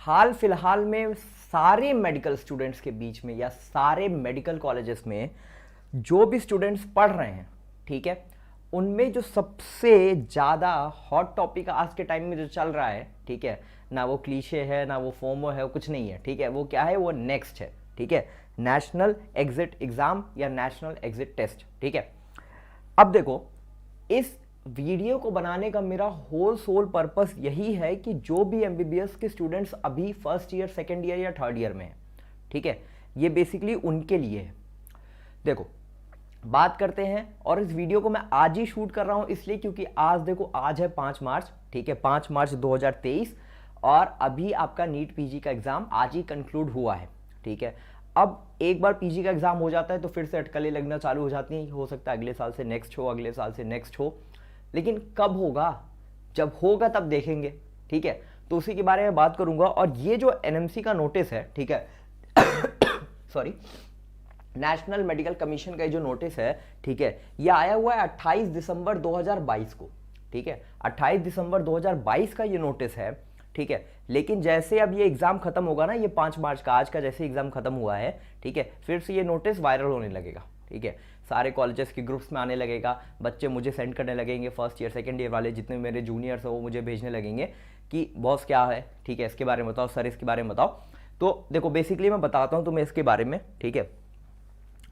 हाल फिलहाल में सारे मेडिकल स्टूडेंट्स के बीच में या सारे मेडिकल कॉलेजेस में जो भी स्टूडेंट्स पढ़ रहे हैं, ठीक है, उनमें जो सबसे ज़्यादा हॉट टॉपिक आज के टाइम में जो चल रहा है, ठीक है, ना वो क्लीशे है ना वो फोमो है, वो कुछ नहीं है, ठीक है, वो क्या है, वो नेक्स्ट है, ठीक है, नेशनल एग्जिट एग्जाम या नेशनल एग्जिट टेस्ट, ठीक है। अब देखो, इस वीडियो को बनाने का मेरा होल सोल पर्पस यही है कि जो भी एमबीबीएस के स्टूडेंट्स अभी फर्स्ट ईयर, सेकेंड ईयर या थर्ड ईयर में हैं, ठीक है, ये बेसिकली उनके लिए है। देखो, बात करते हैं, और इस वीडियो को मैं आज ही शूट कर रहा हूं इसलिए क्योंकि आज देखो, आज है 5 मार्च, ठीक है, 5 मार्च 2023, और अभी आपका नीट पीजी का एग्जाम आज ही कंक्लूड हुआ है, ठीक है। अब एक बार पीजी का एग्जाम हो जाता है तो फिर से अटकलें लगना चालू हो जाती हैं, हो सकता है अगले साल से नेक्स्ट हो, अगले साल से नेक्स्ट हो, लेकिन कब होगा, जब होगा तब देखेंगे, ठीक है। तो उसी के बारे में बात करूंगा। और ये जो एनएमसी का नोटिस है, ठीक है, सॉरी, नेशनल मेडिकल कमीशन का जो नोटिस है, ठीक है, ये आया हुआ है 28 दिसंबर 2022 को, ठीक है, 28 दिसंबर 2022 का ये नोटिस है, ठीक है। लेकिन जैसे अब ये एग्जाम खत्म होगा ना, ये 5 मार्च का, आज का जैसे एग्जाम खत्म हुआ है, ठीक है, फिर से ये नोटिस वायरल होने लगेगा, ठीक है, सारे कॉलेजेस के ग्रुप्स में आने लगेगा, बच्चे मुझे सेंड करने लगेंगे, फर्स्ट ईयर सेकंड ईयर वाले जितने मेरे जूनियर्स हैं वो मुझे भेजने लगेंगे कि बॉस क्या है, ठीक है, इसके बारे में बताओ, सर इसके बारे में बताओ। तो देखो, बेसिकली मैं बताता हूँ तुम्हें इसके बारे में, ठीक है।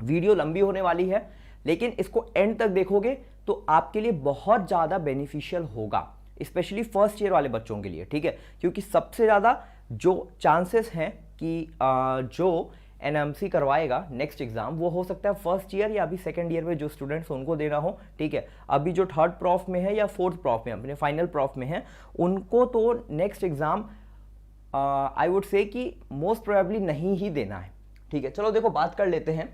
वीडियो लंबी होने वाली है, लेकिन इसको एंड तक देखोगे तो आपके लिए बहुत ज़्यादा बेनिफिशियल होगा, स्पेशली फर्स्ट ईयर वाले बच्चों के लिए, ठीक है, क्योंकि सबसे ज़्यादा जो चांसेस हैं कि जो एनएमसी करवाएगा नेक्स्ट एग्जाम, वो हो सकता है फर्स्ट ईयर या अभी सेकंड ईयर में जो स्टूडेंट्स उनको देना हो, ठीक है। अभी जो थर्ड प्रॉफ में है या फोर्थ प्रॉफ में, अपने फाइनल प्रॉफ में है, उनको तो next exam I would say कि मोस्ट प्रोबेबली नहीं ही देना है, ठीक है। चलो देखो, बात कर लेते हैं।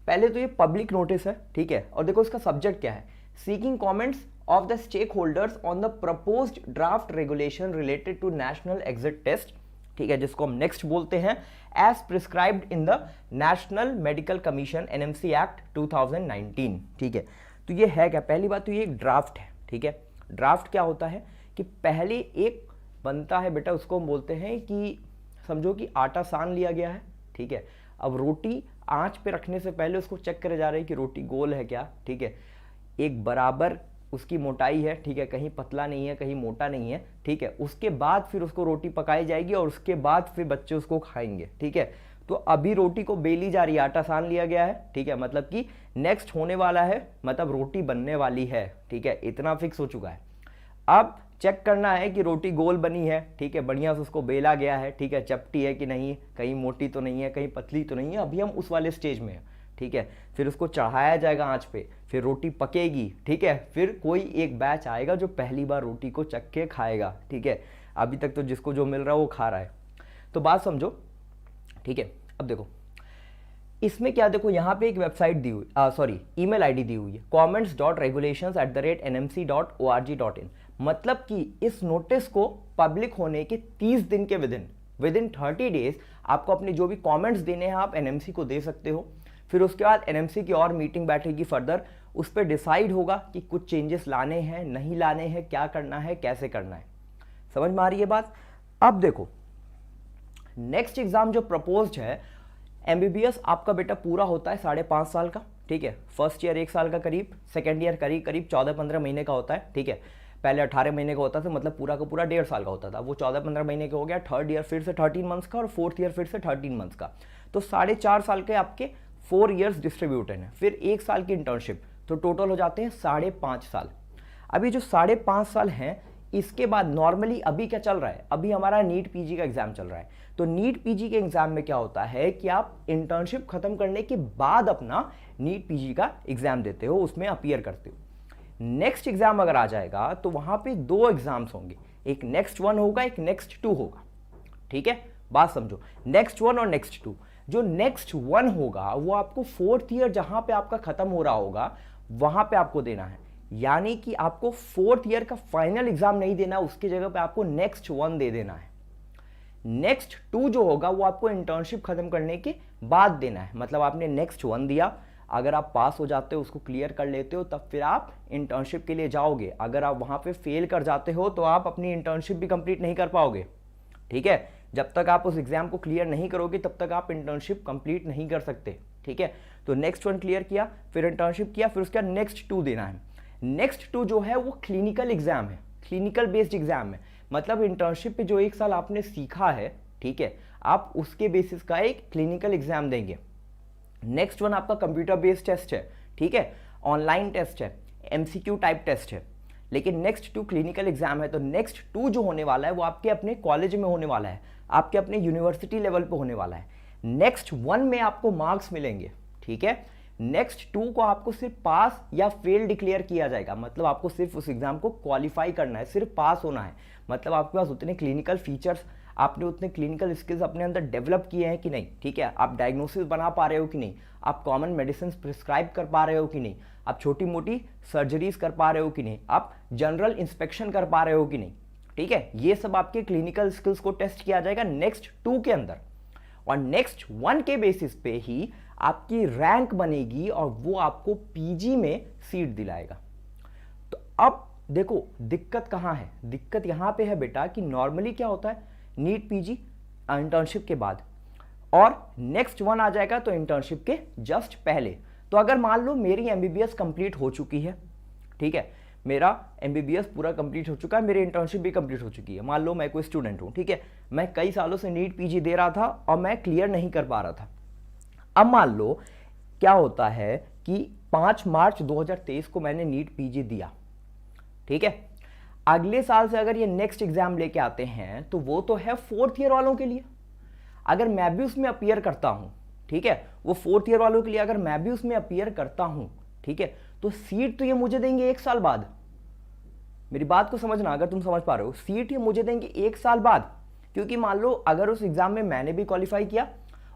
पहले तो ये पब्लिक नोटिस है, ठीक है, और देखो इसका सब्जेक्ट क्या है, seeking comments of the stakeholders on the proposed draft regulation related to National Exit Test, ठीक है, जिसको हम नेक्स्ट बोलते हैं, as prescribed in the National Medical Commission NMC act 2019, ठीक है। तो ये है क्या, पहली बात तो ये एक ड्राफ्ट है, ठीक है। ड्राफ्ट क्या होता है कि पहले एक बनता है बेटा, उसको हम बोलते हैं कि समझो कि आटा सान लिया गया है, ठीक है। अब रोटी आंच पे रखने से पहले उसको चेक करे जा रहे हैं कि रोटी गोल है क्या, ठीक है, एक बराबर उसकी मोटाई है, ठीक है, कहीं पतला नहीं है कहीं मोटा नहीं है, ठीक है। उसके बाद फिर उसको रोटी पकाई जाएगी और उसके बाद फिर बच्चे उसको खाएंगे, ठीक है। तो अभी रोटी को बेली जा रही है, आटा सान लिया गया है, ठीक है, मतलब कि नेक्स्ट होने वाला है, मतलब रोटी बनने वाली है, ठीक है, इतना फिक्स हो चुका है। अब चेक करना है कि रोटी गोल बनी है, ठीक है, बढ़िया से उसको बेला गया है, ठीक है, चपटी है कि नहीं, कहीं मोटी तो नहीं है, कहीं पतली तो नहीं है, अभी हम उस वाले स्टेज में हैं, ठीक है। फिर उसको चढ़ाया जाएगा आंच पे, फिर रोटी पकेगी, ठीक है, फिर कोई एक बैच आएगा जो पहली बार रोटी को चख के खाएगा, ठीक है। अभी तक तो जिसको जो मिल रहा है वो खा रहा है, तो बात समझो, ठीक है। अब देखो इसमें क्या, देखो यहाँ पे एक वेबसाइट दी हुई, सॉरी ईमेल आईडी दी हुई है, comments.regulations@nmc.org.in, मतलब कि इस नोटिस को पब्लिक होने के 30 दिन के विदिन 30 डेज आपको अपने जो भी कमेंट्स देने हैं आप एनएमसी को दे सकते हो। फिर उसके बाद एनएमसी की और मीटिंग बैठेगी फर्दर, उस पर डिसाइड होगा कि कुछ चेंजेस लाने हैं नहीं लाने हैं, क्या करना है कैसे करना है। समझ में आ रही है बात। अब देखो नेक्स्ट एग्जाम जो प्रपोज्ड है, एमबीबीएस आपका बेटा पूरा होता है 5.5 साल का, ठीक है। फर्स्ट ईयर 1 साल का करीब, सेकेंड ईयर करीब 14-15 महीने का होता है, ठीक है। पहले 18 महीने का होता था, मतलब पूरा का पूरा 1.5 साल का होता था, वो 14-15 महीने का हो गया। थर्ड ईयर फिर से 13 मंथ्स का और फोर्थ ईयर फिर से 13 मंथ्स का, तो 4.5 साल के आपके 4 ईयर्स डिस्ट्रीब्यूटेड हैं। फिर 1 साल की इंटर्नशिप, तो टोटल हो जाते हैं 5.5 साल। अभी जो 5.5 साल हैं, इसके बाद नॉर्मली अभी क्या चल रहा है, अभी हमारा नीट पीजी का एग्जाम चल रहा है। तो नीट पीजी के एग्जाम में क्या होता है कि आप इंटर्नशिप खत्म करने के बाद अपना नीट पीजी का एग्जाम देते हो, उसमें अपीयर करते हो। नेक्स्ट एग्जाम अगर आ जाएगा तो वहां पे 2 एग्जाम्स होंगे, एक नेक्स्ट 1 होगा, एक नेक्स्ट 2 होगा, ठीक है। बात समझो, नेक्स्ट 1 और नेक्स्ट 2। जो नेक्स्ट 1 होगा वो आपको 4th ईयर जहां पे आपका खत्म हो रहा होगा वहां पे आपको देना है, यानी कि आपको 4th ईयर का फाइनल एग्जाम नहीं देना, उसकी जगह पे आपको नेक्स्ट 1 दे देना है। नेक्स्ट 2 जो होगा वो आपको इंटर्नशिप खत्म करने के बाद देना है, मतलब आपने नेक्स्ट 1 दिया, अगर आप पास हो जाते हो, उसको क्लियर कर लेते हो, तब फिर आप इंटर्नशिप के लिए जाओगे। अगर आप वहां पे फेल कर जाते हो तो आप अपनी इंटर्नशिप भी कंप्लीट नहीं कर पाओगे, ठीक है। जब तक आप उस एग्जाम को क्लियर नहीं करोगे तब तक आप इंटर्नशिप कंप्लीट नहीं कर सकते, ठीक है। तो नेक्स्ट 1 क्लियर किया, फिर इंटर्नशिप किया, फिर उसका नेक्स्ट 2 देना है। नेक्स्ट 2 जो है वो क्लिनिकल एग्जाम है, क्लिनिकल बेस्ड एग्जाम है। मतलब इंटर्नशिप पे जो 1 साल आपने सीखा है, ठीक है, आप उसके बेसिस का एक क्लिनिकल एग्जाम देंगे। नेक्स्ट 1 आपका कंप्यूटर बेस्ड टेस्ट है, ठीक है, ऑनलाइन टेस्ट है, एमसीक्यू टाइप टेस्ट है। लेकिन नेक्स्ट 2 क्लिनिकल एग्जाम है। तो नेक्स्ट 2 जो होने वाला है वो आपके अपने कॉलेज में होने वाला है, आपके अपने यूनिवर्सिटी लेवल पे होने वाला है। नेक्स्ट 1 में आपको मार्क्स मिलेंगे, ठीक है। नेक्स्ट 2 को आपको सिर्फ पास या फेल डिक्लेयर किया जाएगा। मतलब आपको सिर्फ उस एग्जाम को क्वालिफाई करना है, सिर्फ पास होना है। मतलब आपके पास उतने क्लिनिकल फीचर्स, आपने उतने क्लिनिकल स्किल्स अपने अंदर डेवलप किए हैं कि नहीं, ठीक है। आप डायग्नोसिस बना पा रहे हो कि नहीं, आप कॉमन मेडिसिन प्रिस्क्राइब कर पा रहे हो कि नहीं, आप छोटी मोटी सर्जरीज कर पा रहे हो कि नहीं, आप जनरल इंस्पेक्शन कर पा रहे हो कि नहीं, ठीक है। ये सब आपके क्लिनिकल स्किल्स को टेस्ट किया जाएगा नेक्स्ट 2 के अंदर। और नेक्स्ट 1 के बेसिस पे ही आपकी रैंक बनेगी और वो आपको पीजी में सीट दिलाएगा। तो अब देखो दिक्कत कहाँ है, दिक्कत यहाँ पे है बेटा कि नॉर्मली क्या होता है, नीट पीजी इंटर्नशिप के बाद और नेक्स्ट 1 आ जाएगा तो इंटर्नशिप के जस्ट पहले। तो अगर मान लो मेरी एमबीबीएस कंप्लीट हो चुकी है, ठीक है, मेरा एमबीबीएस पूरा कंप्लीट हो चुका है, मेरी इंटर्नशिप भी कंप्लीट हो चुकी है। मान लो मैं कोई स्टूडेंट हूँ, ठीक है, मैं कई सालों से नीट पीजी दे रहा था और मैं क्लियर नहीं कर पा रहा था। अब मान लो क्या होता है कि 5 मार्च 2023 को मैंने नीट पीजी दिया, ठीक है। अगले साल से अगर ये नेक्स्ट एग्जाम लेके आते हैं तो वो तो है 4th ईयर वालों के लिए। अगर मैं भी उसमें अपीयर करता हूं, ठीक है, वो 4th ईयर वालों के लिए अगर मैं भी उसमें अपीयर करता हूं, ठीक है, तो सीट तो ये मुझे देंगे 1 साल बाद। मेरी बात को समझना, अगर तुम समझ पा रहे हो, सीट ये मुझे देंगे 1 साल बाद। क्योंकि मान लो अगर उस एग्जाम में मैंने भी क्वालिफाई किया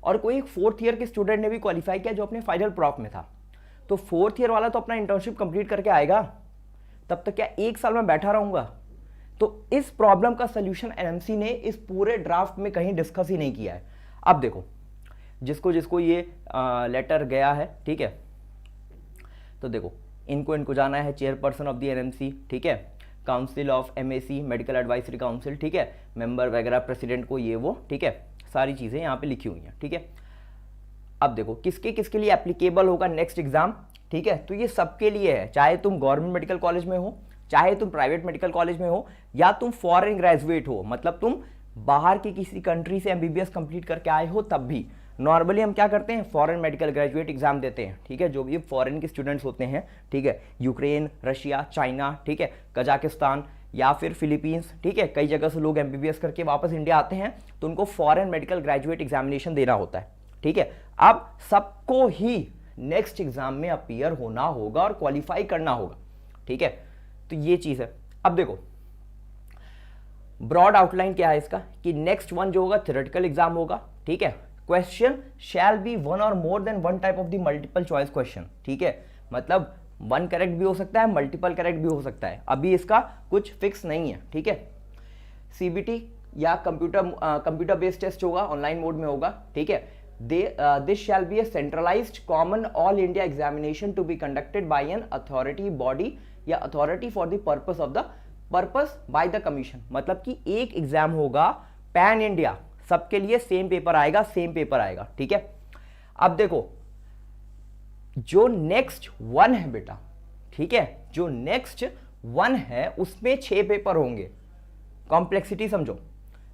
और कोई 4th ईयर के स्टूडेंट ने भी क्वालिफाई किया जो अपने फाइनल प्रॉप में था, तो 4th ईयर वाला तो अपना इंटर्नशिप कंप्लीट करके आएगा, तब तक क्या 1 साल में बैठा रहूंगा। तो इस प्रॉब्लम का सलूशन एनएमसी ने इस पूरे ड्राफ्ट में कहीं डिस्कस ही नहीं किया है। अब देखो जिसको जिसको ये लेटर गया है, ठीक है, तो देखो इनको जाना है चेयरपर्सन ऑफ द एनएमसी, ठीक है, council of MAC medical advisory council, ठीक है, मेंबर वगैरह, प्रेसिडेंट को ये वो, ठीक है, सारी चीजें यहाँ पे लिखी हुई हैं, ठीक है। अब देखो किसके किसके लिए एप्लीकेबल होगा नेक्स्ट एग्जाम, ठीक है, तो ये सबके लिए है, चाहे तुम गवर्नमेंट मेडिकल कॉलेज में हो, चाहे तुम प्राइवेट मेडिकल कॉलेज में हो, या तुम फॉरेन ग्रेजुएट हो, मतलब तुम बाहर की किसी कंट्री से एमबीबीएस कंप्लीट करके आए हो, तब भी नॉर्मली हम क्या करते हैं, फॉरेन मेडिकल ग्रेजुएट एग्जाम देते हैं, ठीक है, जो भी फॉरेन के स्टूडेंट्स होते हैं, ठीक है, यूक्रेन, रशिया, चाइना, ठीक है, कजाकिस्तान या फिर फिलीपींस, ठीक है, कई जगह से लोग एमबीबीएस करके वापस इंडिया आते हैं, तो उनको फॉरेन मेडिकल ग्रेजुएट एग्जामिनेशन देना होता है, ठीक है। अब सबको ही नेक्स्ट एग्जाम में अपीयर होना होगा और क्वालिफाई करना होगा, ठीक है, तो ये चीज है। अब देखो ब्रॉड आउटलाइन क्या है इसका, कि नेक्स्ट 1 जो होगा थ्योरेटिकल एग्जाम होगा, ठीक है, क्वेश्चन शैल बी 1 और more than 1 type of the multiple choice question, ठीक है, मतलब 1 करेक्ट भी हो सकता है, मल्टीपल करेक्ट भी हो सकता है, अभी इसका कुछ फिक्स नहीं है, ठीक है। सीबीटी या कंप्यूटर बेस्ड टेस्ट होगा, ऑनलाइन मोड में होगा, ठीक है। This shall be a centralized common all India examination to be conducted by an authority body या authority for the purpose by the commission। मतलब कि एक एग्जाम होगा पैन इंडिया, सबके लिए सेम पेपर आएगा, ठीक है। अब देखो जो नेक्स्ट 1 है बेटा, ठीक है, जो नेक्स्ट 1 है उसमें 6 पेपर होंगे। कॉम्प्लेक्सिटी समझो,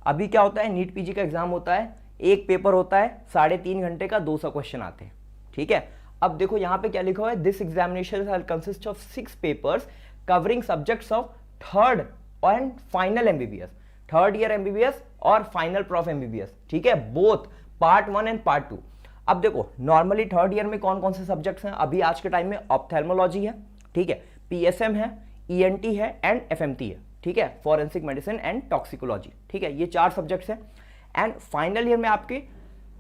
अभी क्या होता है, नीट पीजी का एग्जाम होता है, एक पेपर होता है 3.5 घंटे का, 200 क्वेश्चन आते हैं, ठीक है। अब देखो यहां पे क्या लिखा हुआ है, this examination will consist of 6 papers covering subjects of 3rd and final MBBS, 3rd year MBBS और फाइनल प्रॉफ एमबीबीएस, ठीक है, बोथ पार्ट 1 एंड पार्ट 2। अब देखो नॉर्मली 3rd ईयर में कौन कौन से सब्जेक्ट्स हैं, अभी आज के टाइम में ऑप्थेल्मोलॉजी है, ठीक है, पीएसएम है, ईएनटी है एंड एफएमटी है, ठीक है, फॉरेंसिक मेडिसिन एंड टॉक्सिकोलॉजी, ठीक है, ये 4 सब्जेक्ट्स हैं। एंड फाइनल ईयर में आपके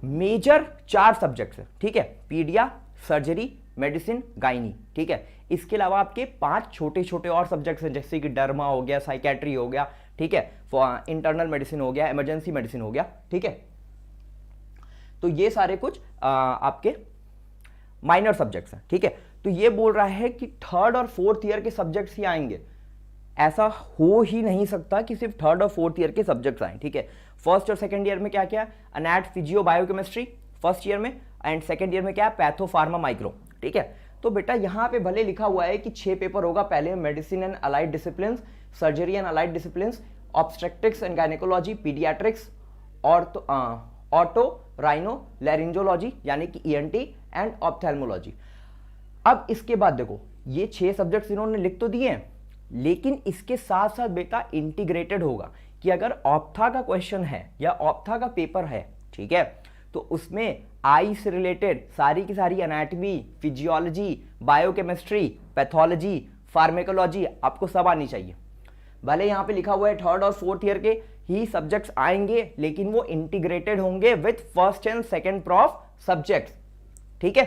मेजर 4 सब्जेक्ट्स है, ठीक है, पीडिया, सर्जरी, मेडिसिन, गाइनी, ठीक है। इसके अलावा आपके 5 छोटे छोटे और सब्जेक्ट्स हैं, जैसे कि डर्मा हो गया, साइकेट्री हो गया, ठीक है, इंटरनल मेडिसिन हो गया, इमरजेंसी मेडिसिन हो गया, ठीक है। तो ये सारे कुछ आपके माइनर सब्जेक्ट्स हैं, ठीक है। तो ये बोल रहा है कि 3rd और 4th ईयर के सब्जेक्ट्स ही आएंगे ऐसा हो ही नहीं सकता कि सिर्फ थर्ड और फोर्थ ईयर के सब्जेक्ट्स आए, ठीक है। फर्स्ट और सेकंड ईयर में क्या क्या, अनैट, फिजियो, बायोकेमिस्ट्री फर्स्ट ईयर में, एंड सेकंड ईयर में क्या, पैथो, फार्मा, माइक्रो, ठीक है। तो बेटा यहाँ पे भले लिखा हुआ है कि 6 पेपर होगा, पहले medicine and allied discipline, surgery and allied discipline, obstetrics and gynaecology, paediatrics, otorhinolaryngology यानी कि ईएनटी एंड ऑप्थेल्मोलॉजी। अब इसके बाद देखो ये 6 सब्जेक्ट्स इन्होंने लिख तो दिए हैं, लेकिन इसके साथ साथ बेटा इंटीग्रेटेड होगा कि अगर ऑप्था का क्वेश्चन है या ऑप्था का पेपर है, ठीक है, तो उसमें आई से रिलेटेड सारी की सारी anatomy, physiology, biochemistry, pathology, pharmacology आपको सब आनी चाहिए। भले यहाँ पे लिखा हुआ है थर्ड और फोर्थ ईयर के ही सब्जेक्ट्स आएंगे, लेकिन वो इंटीग्रेटेड होंगे with first and second prof subjects, ठीक है।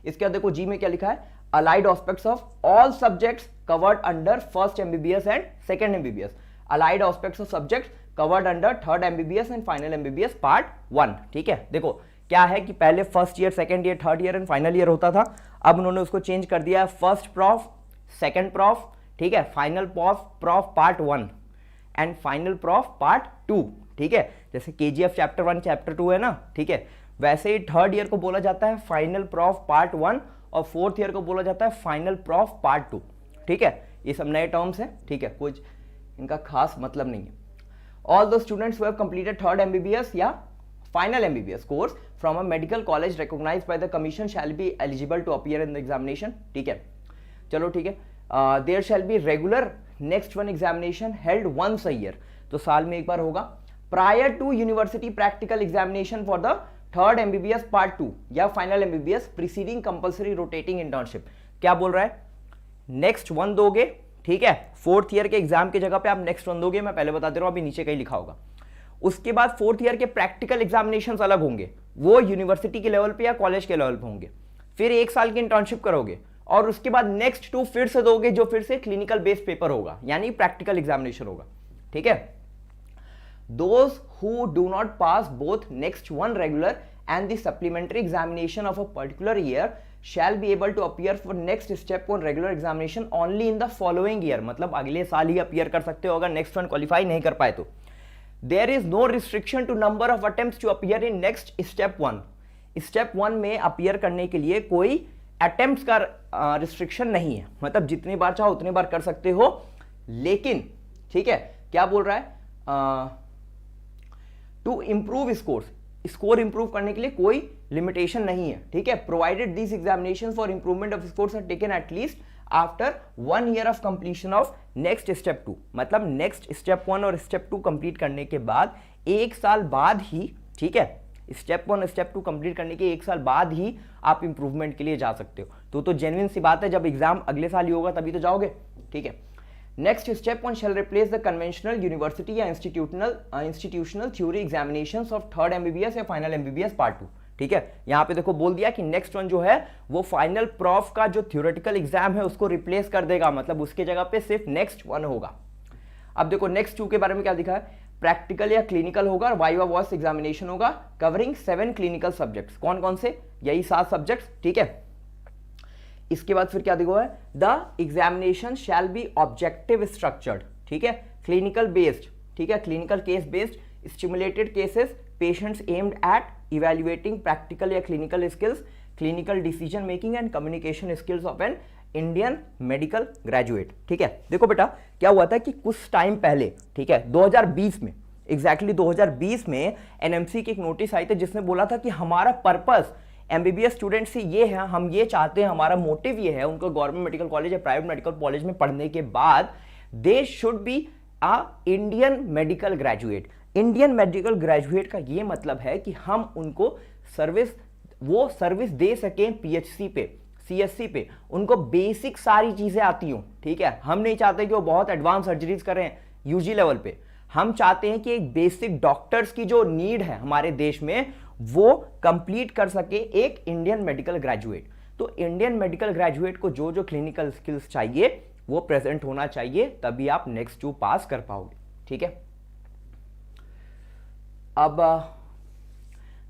इसके बाद देखो जी में क्या लिखा है, allied aspects of all subjects covered under first MBBS and second MBBS, allied aspects of subjects covered under third MBBS and final MBBS part 1, ठीक है। देखो क्या है कि पहले first year, second year, third year and final year होता था, अब उन्होंने उसको चेंज कर दिया है फर्स्ट प्रॉफ, सेकंड प्रॉफ, ठीक है, final prof part 1 and final prof part 2, ठीक है। जैसे केजीएफ चैप्टर 1 चैप्टर 2 है ना, ठीक है, वैसे ही थर्ड ईयर को बोला जाता है फाइनल प्रॉफ पार्ट 1 और फोर्थ ईयर को बोला जाता है फाइनल प्रॉफ पार्ट 2, ठीक है। ये सब नए टर्म्स हैं, ठीक है, कुछ इनका खास मतलब नहीं है। All the students who have completed third MBBS या final MBBS course from a medical college recognised by the commission shall be eligible to appear in the examination, ठीक है। चलो ठीक है, there shall be regular next one examination held once a year, तो साल में एक बार होगा, prior to university practical examination for the third MBBS part 2 या final MBBS preceding compulsory rotating internship. क्या बोल रहा है, नेक्स्ट वन दोगे, ठीक है, फोर्थ ईयर के एग्जाम की जगह पे आप नेक्स्ट वन दोगे, मैं पहले बता दे रहा हूं, अभी नीचे कहीं लिखा होगा। उसके बाद फोर्थ ईयर के प्रैक्टिकल एग्जामिनेशंस अलग होंगे, वो यूनिवर्सिटी के लेवल पे या कॉलेज के लेवल पे होंगे, फिर 1 साल की इंटर्नशिप करोगे और उसके बाद नेक्स्ट 2 फिर से दोगे, जो फिर से क्लिनिकल बेस्ड पेपर होगा यानी प्रैक्टिकल एग्जामिनेशन होगा, ठीक है। Those who do not pass both next one regular and the supplementary examination of a particular year shall be able to appear for next step on regular examination only in the following year, मतलब अगले साल ही appear कर सकते हो अगर next one qualify नहीं कर पाए तो। There is no restriction to number of attempts to appear in next step 1. Step 1 में अपीयर करने के लिए कोई अटेम्प्ट्स का रिस्ट्रिक्शन नहीं है, मतलब जितनी बार चाहो उतनी बार कर सकते हो, लेकिन ठीक है क्या बोल रहा है, टू इंप्रूव स्कोर इंप्रूव करने के लिए कोई लिमिटेशन नहीं है, ठीक है। Provided this examination for improvement of scores are taken at least after 1 year of completion of next step 2, मतलब नेक्स्ट स्टेप 1 और स्टेप 2 कंप्लीट करने के बाद 1 साल बाद ही, ठीक है, स्टेप 1 स्टेप 2 कंप्लीट करने के 1 साल बाद ही आप इंप्रूवमेंट के लिए जा सकते हो। तो जेन्युइन सी बात है, जब एग्जाम अगले साल ही होगा तभी तो जाओगे, ठीक है। Next step 1 shall replace the conventional university या institutional theory examinations of third MBBS या final MBBS part 2, ठीक है। यहां पे देखो बोल दिया कि नेक्स्ट वन जो है वो फाइनल प्रॉफ का जो थ्योरेटिकल एग्जाम है उसको रिप्लेस कर देगा, मतलब उसके जगह पे सिर्फ नेक्स्ट वन होगा। अब देखो नेक्स्ट 2 के बारे में क्या दिखा है, प्रैक्टिकल या क्लिनिकल होगा और वाइवा वॉइस एग्जामिनेशन होगा कवरिंग 7 क्लिनिकल सब्जेक्ट्स। कौन कौन से, यही 7 सब्जेक्ट्स, ठीक है। इसके बाद फिर क्या देखो है, the examination shall be objective structured, ठीक है, क्लिनिकल बेस्ड, ठीक है, clinical case based, stimulated cases, patients aimed at evaluating practical या clinical skills, clinical decision making and communication skills of an Indian medical graduate, ठीक है। देखो बेटा क्या हुआ था कि कुछ टाइम पहले, ठीक है, 2020 में, एग्जैक्टली 2020 में एनएमसी की एक नोटिस आई थी जिसने बोला था कि हमारा पर्पस एमबीबीएस स्टूडेंट से ये है, हम ये चाहते हैं, हमारा मोटिव ये है उनको गवर्नमेंट मेडिकल कॉलेज या प्राइवेट मेडिकल कॉलेज में पढ़ने के बाद they should be a Indian medical graduate. Indian medical graduate का ये मतलब है कि हम उनको सर्विस दे सकें पीएचसी पे, सीएससी पे, उनको बेसिक सारी चीजें आती हों, ठीक है। हम नहीं चाहते कि वो बहुत एडवांस सर्जरीज करें यूजी लेवल पे, हम चाहते हैं कि एक बेसिक डॉक्टर्स की जो नीड है हमारे देश में वो कंप्लीट कर सके एक इंडियन मेडिकल ग्रेजुएट। तो इंडियन मेडिकल ग्रेजुएट को जो जो क्लिनिकल स्किल्स चाहिए वो प्रेजेंट होना चाहिए, तभी आप नेक्स्ट 2 पास कर पाओगे, ठीक है। अब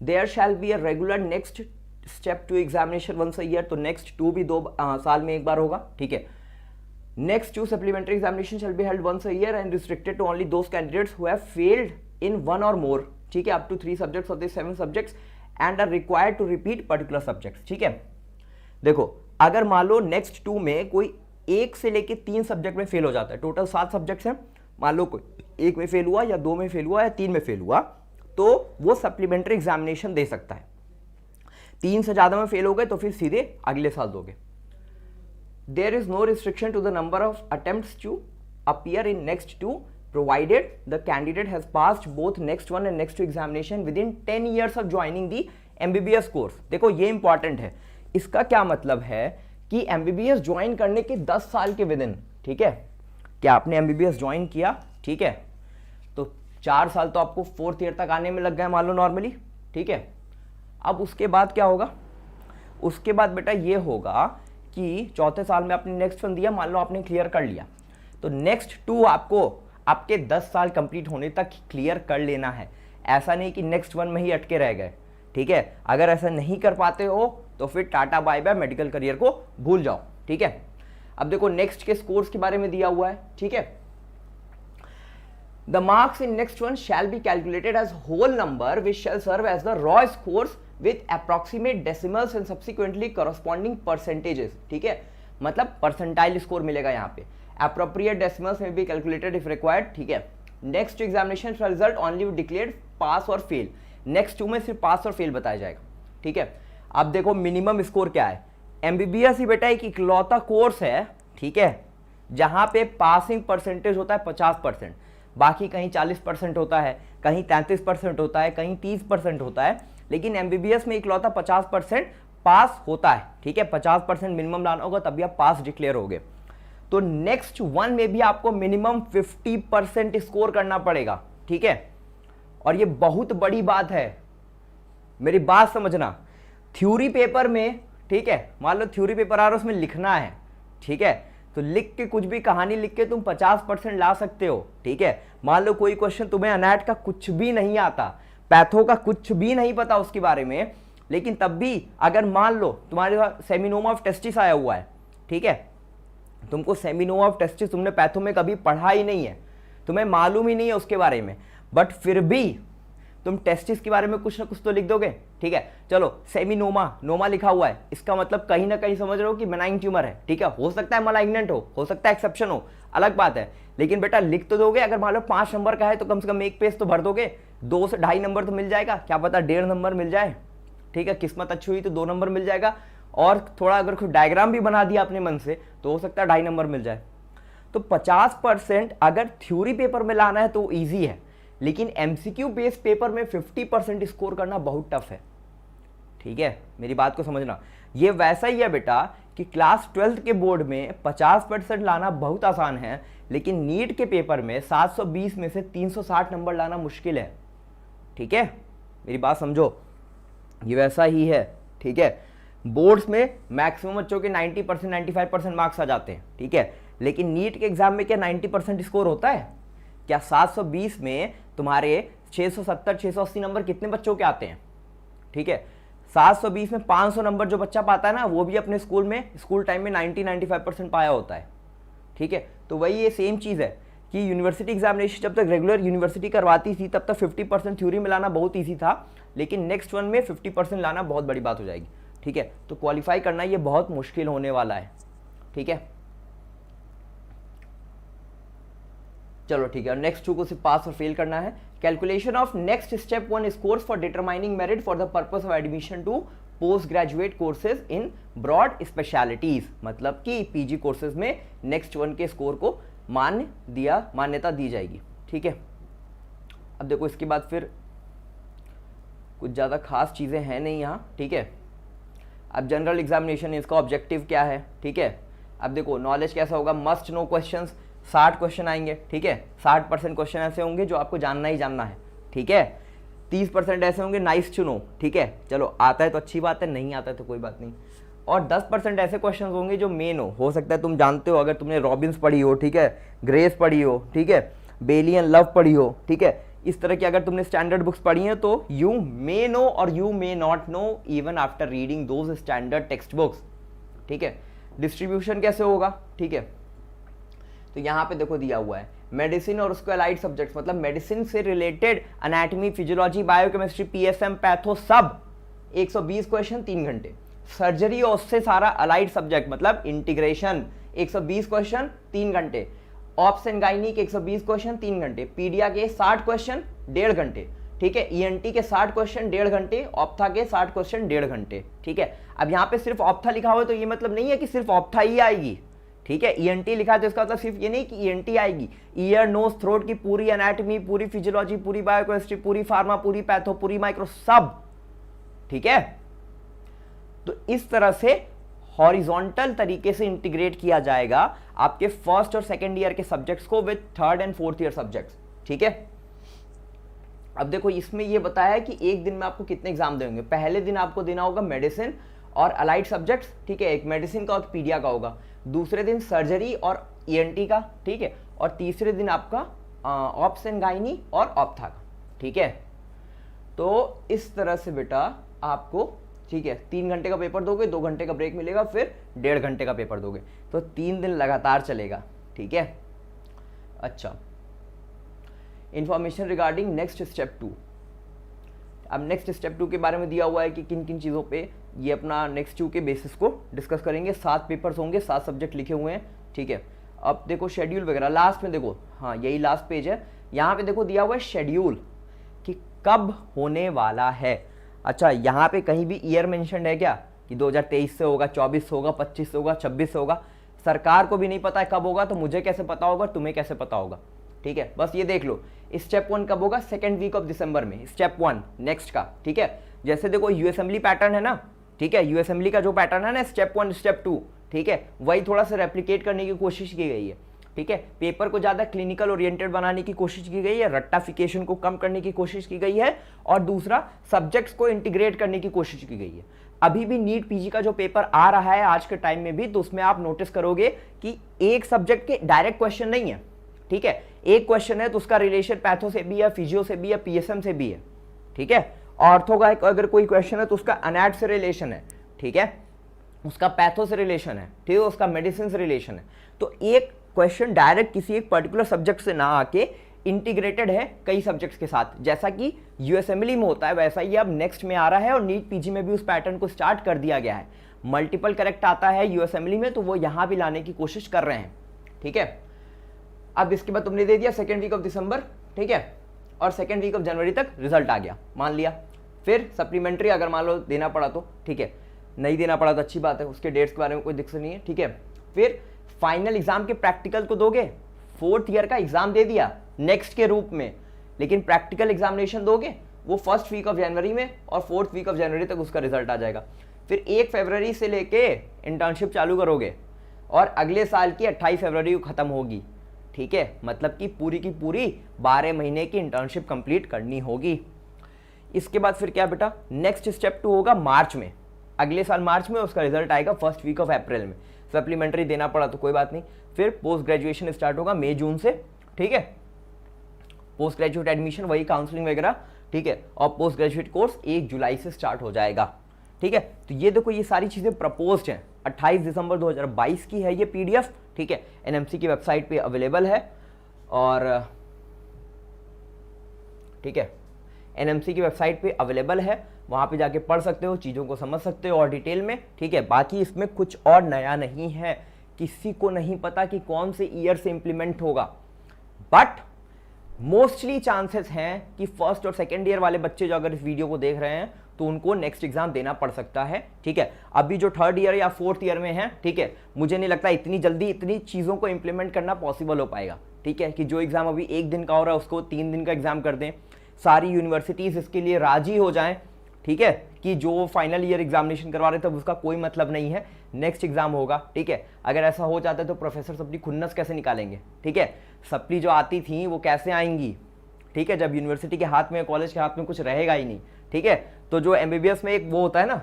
there shall be a regular next step 2 examination once a year, तो नेक्स्ट 2 भी 2 साल में एक बार होगा, ठीक है। Next, two supplementary examinations shall be held once a year and restricted to only those candidates who have failed in one or more, ठीक है, up to 3 subjects of the 7 subjects and are required to repeat particular subjects, ठीक है। देखो, अगर मान लो next 2 में कोई 1 से लेके 3 सब्जेक्ट में फेल हो जाता है, टोटल 7 सब्जेक्ट्स हैं, मान लो कोई 1 में फेल हुआ या 2 में फेल हुआ या 3 में फेल हुआ, तो वो सप्लीमेंट्री एग्जामिनेशन दे सकता है। 3 से ज़्यादा में फेल हो गए तो फिर सीधे अगले साल दोगे। There is no restriction to the number of attempts to appear in next 2 provided the candidate has passed both next 1 and next 2 examination within 10 years of joining the MBBS course। देखो ये इंपॉर्टेंट है, इसका क्या मतलब है कि MBBS join करने के 10 साल के विदिन, ठीक है, क्या आपने MBBS ज्वाइन किया, ठीक है, तो 4 साल तो आपको 4th ईयर तक आने में लग गए मान लो नॉर्मली, ठीक है। अब उसके बाद क्या होगा, उसके बाद बेटा ये होगा कि चौथे साल में आपने नेक्स्ट 1 दिया, मान लो आपने क्लियर कर लिया, तो नेक्स्ट 2 आपको आपके 10 साल कंप्लीट होने तक क्लियर कर लेना है। ऐसा नहीं कि नेक्स्ट 1 में ही अटके रह गए, ठीक है। अगर ऐसा नहीं कर पाते हो तो फिर tata bye bye, medical career को भूल जाओ, ठीक है। अब देखो नेक्स्ट के स्कोर्स के बारे में दिया हुआ है, ठीक है। The marks in next one shall be calculated as whole number which shall serve as the raw scores with approximate decimals and subsequently corresponding percentages, ठीक है, मतलब परसेंटाइल स्कोर मिलेगा यहाँ पे। appropriate decimals may be calculated if required, ठीक है। next examination shall result only declared pass or fail, next 2 में सिर्फ पास और फेल बताया जाएगा, ठीक है। अब देखो मिनिमम स्कोर क्या है, MBBS ही बेटा एक इकलौता कोर्स है, ठीक है, जहाँ पे पासिंग परसेंटेज होता है 50%, बाकी कहीं 40% होता है, कहीं 33% होता है, कहीं 30% होता है, लेकिन MBBS में इकलौता 50% पास होता है, ठीक है। 50% मिनिमम लाना होगा तभी आप पास डिक्लेयर होगे। तो नेक्स्ट 1 में भी आपको मिनिमम 50% स्कोर करना पड़ेगा, ठीक है। और ये बहुत बड़ी बात है, मेरी बात समझना। थ्योरी पेपर में, ठीक है, मान लो थ्योरी पेपर आ रहा है, उसमें लिखना है, ठीक है, तो लिख के कुछ भी कहानी लिख के तुम 50% ला सकते हो, ठीक है। मान लो कोई क्वेश्चन तुम्हें अनैट का कुछ भी नहीं आता, पैथो का कुछ भी नहीं पता उसके बारे में, लेकिन तब भी अगर मान लो तुम्हारे पास सेमिनोमा ऑफ टेस्टिस आया हुआ है, ठीक है, तुमको सेमिनोमा ऑफ टेस्टिस तुमने पैथो में कभी पढ़ा ही नहीं है, तुम्हें मालूम ही नहीं है उसके बारे में, बट फिर भी तुम टेस्टिस के बारे में कुछ ना कुछ तो लिख दोगे, ठीक है। चलो सेमिनोमा, नोमा लिखा हुआ है, इसका मतलब कहीं ना कहीं समझ रहे हो कि बेनाइन ट्यूमर है, ठीक है। हो सकता है मलाइग्नेंट हो सकता है एक्सेप्शन हो, अलग बात है, लेकिन बेटा लिख तो दोगे। अगर मान लो 5 नंबर का है तो कम से कम 1 पेज तो भर दोगे, 2 से 2.5 नंबर तो मिल जाएगा, क्या पता 1.5 नंबर मिल जाए, ठीक है। किस्मत अच्छी हुई तो 2 नंबर मिल जाएगा, और थोड़ा अगर कोई डायग्राम भी बना दिया अपने मन से तो हो सकता है 2.5 नंबर मिल जाए। तो 50% अगर थ्योरी पेपर में लाना है तो ईजी है, लेकिन MCQ बेस्ड पेपर में 50% स्कोर करना बहुत टफ है, ठीक है, मेरी बात को समझना। ये वैसा ही है बेटा कि क्लास 12th के बोर्ड में 50% लाना बहुत आसान है, लेकिन नीट के पेपर में 720 में से 360 नंबर लाना मुश्किल है, ठीक है, मेरी बात समझो, ये वैसा ही है, ठीक है। बोर्ड्स में मैक्सिमम बच्चों के 90% 95% मार्क्स आ जाते हैं, ठीक है, लेकिन नीट के एग्जाम में क्या 90% स्कोर होता है क्या? 720 में तुम्हारे 670 680 नंबर कितने बच्चों के आते हैं, ठीक है। 720 में 500 नंबर जो बच्चा पाता है ना, वो भी अपने स्कूल में स्कूल टाइम में 90-95% पाया होता है, ठीक है। तो वही ये सेम चीज़ है कि यूनिवर्सिटी एग्जामिनेशन जब तक रेगुलर यूनिवर्सिटी करवाती थी तब तक 50% थ्योरी में लाना बहुत ईजी था, लेकिन नेक्स्ट 1 में 50% लाना बहुत बड़ी बात हो जाएगी, ठीक है। तो क्वालिफाई करना ये बहुत मुश्किल होने वाला है, ठीक है। चलो ठीक है, नेक्स्ट 2 को सिर्फ पास और फेल करना है। Calculation of next step 1 scores for determining merit for the purpose of admission to post graduate courses in broad specialities, मतलब कि पीजी कोर्सेज में नेक्स्ट 1 के स्कोर को मान्यता दी जाएगी, ठीक है। अब देखो इसके बाद फिर कुछ ज़्यादा खास चीज़ें हैं नहीं यहाँ, ठीक है। अब जनरल एग्जामिनेशन, इसका ऑब्जेक्टिव क्या है, ठीक है। अब देखो नॉलेज कैसा होगा, मस्ट नो क्वेश्चंस, 60 क्वेश्चन आएंगे, ठीक है। 60% क्वेश्चन ऐसे होंगे जो आपको जानना ही जानना है, ठीक है। 30% ऐसे होंगे नाइस टू नो, ठीक है, चलो आता है तो अच्छी बात है, नहीं आता है तो कोई बात नहीं। और 10% ऐसे क्वेश्चन होंगे जो मेन हो सकता है तुम जानते हो, अगर तुमने रॉबिन्स पढ़ी हो, ठीक है, ग्रेस पढ़ी हो, ठीक है, बेली एंड लव पढ़ी हो, ठीक है, इस तरह की अगर तुमने स्टैंडर्ड बुक्स पढ़ी हैं तो यू मे नो और you may not know even after reading those standard text books, ठीक है। डिस्ट्रीब्यूशन कैसे होगा, ठीक है, तो यहाँ पे देखो दिया हुआ है मेडिसिन और उसके अलाइड सब्जेक्ट्स, मतलब मेडिसिन से related anatomy, physiology, biochemistry, PSM, patho, सब 120 क्वेश्चन 3 घंटे। सर्जरी और उससे सारा अलाइड सब्जेक्ट मतलब इंटीग्रेशन 120 क्वेश्चन 3 घंटे। ऑप्स एंड गाइनी के 120 क्वेश्चन 3 घंटे। पीडिया के 60 क्वेश्चन 1.5 घंटे, ठीक है। ईएनटी के 60 क्वेश्चन 1.5 घंटे, ऑप्था के 60 क्वेश्चन 1.5 घंटे, ठीक है। अब यहाँ पे सिर्फ ऑप्था लिखा हुआ है तो ये मतलब नहीं है कि सिर्फ ऑप्था ही आएगी, ठीक है। ईएनटी लिखा है तो इसका मतलब सिर्फ ये नहीं कि ईएनटी आएगी, ईयर, नोज, थ्रोट की पूरी एनाटॉमी, पूरी फिजियोलॉजी, पूरी बायोकेमिस्ट्री, पूरी फार्मा, पूरी पैथो, पूरी माइक्रो, सब, ठीक है। तो इस तरह से हॉरिजॉन्टल तरीके से इंटीग्रेट किया जाएगा आपके फर्स्ट और सेकेंड ईयर के सब्जेक्ट्स को with third and fourth year subjects, ठीक है। अब देखो इसमें ये बताया है कि एक दिन में आपको कितने एग्जाम देंगे। पहले दिन आपको देना होगा मेडिसिन और अलाइड सब्जेक्ट्स, ठीक है, एक मेडिसिन का और पीडिया का होगा। दूसरे दिन सर्जरी और ईएनटी का, ठीक है। और तीसरे दिन आपका ऑप्स एंड गाइनी और ऑप्था का, ठीक है। तो इस तरह से बेटा आपको, ठीक है, 3 घंटे का पेपर दोगे, 2 घंटे का ब्रेक मिलेगा, फिर 1.5 घंटे का पेपर दोगे, तो 3 दिन लगातार चलेगा, ठीक है। अच्छा, इंफॉर्मेशन रिगार्डिंग नेक्स्ट स्टेप 2। अब नेक्स्ट स्टेप 2 के बारे में दिया हुआ है कि किन किन चीज़ों पे ये अपना नेक्स्ट 2 के बेसिस को डिस्कस करेंगे। 7 पेपर्स होंगे, 7 सब्जेक्ट लिखे हुए हैं, ठीक है। अब देखो शेड्यूल वगैरह लास्ट में देखो, हाँ यही लास्ट पेज है, यहाँ पे देखो दिया हुआ है शेड्यूल कि कब होने वाला है। अच्छा, यहाँ पे कहीं भी ईयर मेंशन है क्या कि 2023 से होगा, 24 से होगा, 25 से होगा, 26 से होगा? सरकार को भी नहीं पता है कब होगा, तो मुझे कैसे पता होगा, तुम्हें कैसे पता होगा, ठीक है। बस ये देख लो स्टेप 1 कब होगा, सेकेंड वीक ऑफ दिसंबर में, स्टेप 1 नेक्स्ट का, ठीक है। जैसे देखो यूएसएमली पैटर्न है ना, ठीक है, यूएसएमली का जो पैटर्न है ना, स्टेप 1 स्टेप 2, ठीक है, वही थोड़ा सा रेप्लिकेट करने की कोशिश की गई है, ठीक है। पेपर को ज़्यादा क्लिनिकल ओरिएंटेड बनाने की कोशिश की गई है, रट्टाफिकेशन को कम करने की कोशिश की गई है, और दूसरा सब्जेक्ट्स को इंटीग्रेट करने की कोशिश की गई है। अभी भी नीट पीजी का जो पेपर आ रहा है आज के टाइम में भी, तो उसमें आप नोटिस करोगे कि एक सब्जेक्ट के डायरेक्ट क्वेश्चन नहीं है, ठीक है। एक क्वेश्चन है तो उसका रिलेशन पैथो से भी है, फिजियो से भी है, पीएसएम से भी है, ठीक है। ऑर्थो का अगर कोई क्वेश्चन है तो उसका अनैट से रिलेशन है, ठीक है, उसका पैथो से रिलेशन है, ठीक है, उसका मेडिसिन से रिलेशन है। तो एक क्वेश्चन डायरेक्ट किसी एक पर्टिकुलर सब्जेक्ट से ना आके इंटीग्रेटेड है कई सब्जेक्ट्स के साथ, जैसा कि यूएसएमएलई में होता है, वैसा ही अब नेक्स्ट में आ रहा है, और नीट पीजी में भी उस पैटर्न को स्टार्ट कर दिया गया है। मल्टीपल करेक्ट आता है यूएसएमएलई में, तो वो यहाँ भी लाने की कोशिश कर रहे हैं, ठीक है। अब इसके बाद तुमने दे दिया सेकेंड वीक ऑफ दिसंबर, ठीक है, और सेकेंड वीक ऑफ जनवरी तक रिजल्ट आ गया, मान लिया। फिर सप्लीमेंट्री अगर मान लो देना पड़ा तो ठीक है, नहीं देना पड़ा तो अच्छी बात है, उसके डेट्स के बारे में कोई दिक्कत नहीं है, ठीक है। फिर फाइनल एग्जाम के प्रैक्टिकल को दोगे, फोर्थ ईयर का एग्जाम दे दिया नेक्स्ट के रूप में, लेकिन प्रैक्टिकल एग्जामिनेशन दोगे वो फर्स्ट वीक ऑफ जनवरी में, और फोर्थ वीक ऑफ जनवरी तक उसका रिजल्ट आ जाएगा। फिर 1 फरवरी से लेके इंटर्नशिप चालू करोगे, और अगले साल की 28 फरवरी को खत्म होगी, ठीक है। मतलब कि पूरी की पूरी 12 महीने की इंटर्नशिप कंप्लीट करनी होगी। इसके बाद फिर क्या बेटा, नेक्स्ट स्टेप 2 होगा मार्च में, अगले साल मार्च में उसका रिजल्ट आएगा फर्स्ट वीक ऑफ अप्रैल में। सप्लीमेंट्री देना पड़ा तो कोई बात नहीं। फिर पोस्ट ग्रेजुएशन स्टार्ट होगा मई जून से, ठीक है, पोस्ट ग्रेजुएट एडमिशन, वही काउंसलिंग वगैरह, ठीक है, और पोस्ट ग्रेजुएट कोर्स 1 जुलाई से स्टार्ट हो जाएगा, ठीक है। तो ये देखो ये सारी चीजें प्रपोज्ड हैं। 28 दिसंबर 2022 की है ये पीडीएफ, ठीक है, एनएमसी की वेबसाइट पे अवेलेबल है, और ठीक है, एनएमसी की वेबसाइट पे अवेलेबल है, वहां पे जाके पढ़ सकते हो, चीज़ों को समझ सकते हो और डिटेल में, ठीक है। बाकी इसमें कुछ और नया नहीं है, किसी को नहीं पता कि कौन से ईयर से इंप्लीमेंट होगा, बट मोस्टली चांसेस हैं कि फर्स्ट और सेकेंड ईयर वाले बच्चे जो अगर इस वीडियो को देख रहे हैं तो उनको नेक्स्ट एग्जाम देना पड़ सकता है, ठीक है। अभी जो थर्ड ईयर या फोर्थ ईयर में है, ठीक है, मुझे नहीं लगता इतनी जल्दी इतनी चीज़ों को इंप्लीमेंट करना पॉसिबल हो पाएगा, ठीक है, कि जो एग्जाम अभी 1 दिन का हो रहा है उसको 3 दिन का एग्जाम कर दें, सारी यूनिवर्सिटीज़ इसके लिए राजी हो जाएं, ठीक है, कि जो फाइनल ईयर एग्जामिनेशन करवा रहे थे उसका कोई मतलब नहीं है, नेक्स्ट एग्जाम होगा, ठीक है। अगर ऐसा हो जाता है तो प्रोफेसर अपनी खुन्नस कैसे निकालेंगे, ठीक है, सप्ली जो आती थी वो कैसे आएंगी, ठीक है, जब यूनिवर्सिटी के हाथ में, कॉलेज के हाथ में कुछ रहेगा ही नहीं, ठीक है। तो जो एमबीबीएस में एक वो होता है ना,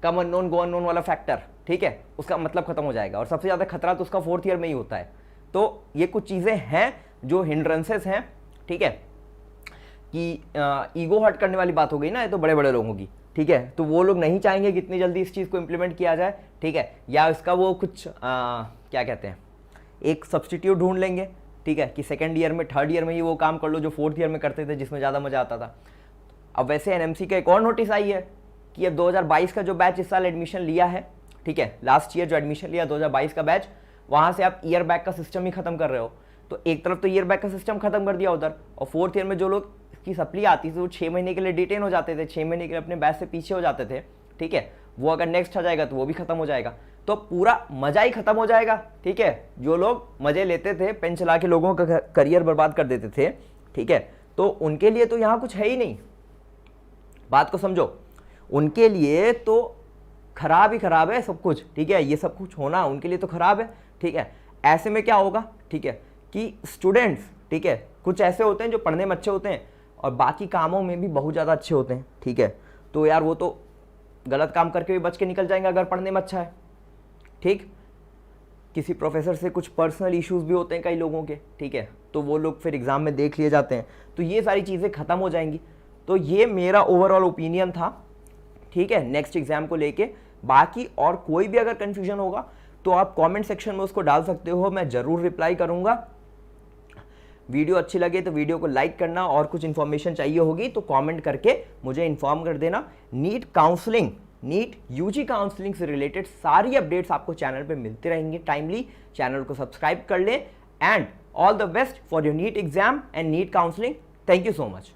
कम अननोन गो अननोन वाला फैक्टर, ठीक है, उसका मतलब खत्म हो जाएगा, और सबसे ज़्यादा खतरा तो उसका फोर्थ ईयर में ही होता है। तो ये कुछ चीज़ें हैं जो हिंड्रेंसेस हैं, ठीक है, कि ईगो हर्ट करने वाली बात हो गई ना, ये तो बड़े बड़े लोगों की, ठीक है, तो वो लोग नहीं चाहेंगे कि इतनी जल्दी इस चीज़ को इम्प्लीमेंट किया जाए, ठीक है, या इसका वो कुछ क्या कहते हैं, एक सब्सटीट्यूट ढूंढ लेंगे, ठीक है, कि सेकेंड ईयर में थर्ड ईयर में ही वो काम कर लो जो फोर्थ ईयर में करते थे, जिसमें ज़्यादा मजा आता था। अब वैसे एनएमसी का एक और नोटिस आई है कि अब 2022 का जो बैच इस साल एडमिशन लिया है, ठीक है, लास्ट ईयर जो एडमिशन लिया 2022 का बैच, वहाँ से आप ईयर बैक का सिस्टम ही खत्म कर रहे हो। तो एक तरफ तो ईयर बैक का सिस्टम खत्म कर दिया उधर, और फोर्थ ईयर में जो लोग की सप्ली आती थी वो 6 महीने के लिए डिटेन हो जाते थे, 6 महीने के लिए अपने बैच से पीछे हो जाते थे, ठीक है, वो अगर नेक्स्ट आ जाएगा तो वो भी खत्म हो जाएगा, तो पूरा मजा ही खत्म हो जाएगा, ठीक है। जो लोग मजे लेते थे, पेन चला के लोगों का करियर बर्बाद कर देते थे, ठीक है, तो उनके लिए तो यहाँ कुछ है ही नहीं, बात को समझो, उनके लिए तो खराब ही खराब है सब कुछ, ठीक है, ये सब कुछ होना उनके लिए तो खराब है, ठीक है। ऐसे में क्या होगा, ठीक है, कि स्टूडेंट्स, ठीक है, कुछ ऐसे होते हैं जो पढ़ने में अच्छे होते हैं और बाकी कामों में भी बहुत ज़्यादा अच्छे होते हैं, ठीक है, तो यार वो तो गलत काम करके भी बच के निकल जाएंगे अगर पढ़ने में अच्छा है, ठीक। किसी प्रोफेसर से कुछ पर्सनल इश्यूज भी होते हैं कई लोगों के, ठीक है, तो वो लोग फिर एग्ज़ाम में देख लिए जाते हैं, तो ये सारी चीज़ें ख़त्म हो जाएंगी। तो ये मेरा ओवरऑल ओपिनियन था, ठीक है, नेक्स्ट एग्जाम को लेके। बाकी और कोई भी अगर कन्फ्यूजन होगा तो आप कमेंट सेक्शन में उसको डाल सकते हो, मैं ज़रूर रिप्लाई करूँगा। वीडियो अच्छी लगे तो वीडियो को लाइक करना, और कुछ इन्फॉर्मेशन चाहिए होगी तो कमेंट करके मुझे इन्फॉर्म कर देना। NEET counselling, NEET UG counselling से रिलेटेड सारी अपडेट्स आपको चैनल पे मिलते रहेंगे टाइमली। चैनल को सब्सक्राइब कर लें, and all the best for your NEET exam and NEET counselling. Thank you so much.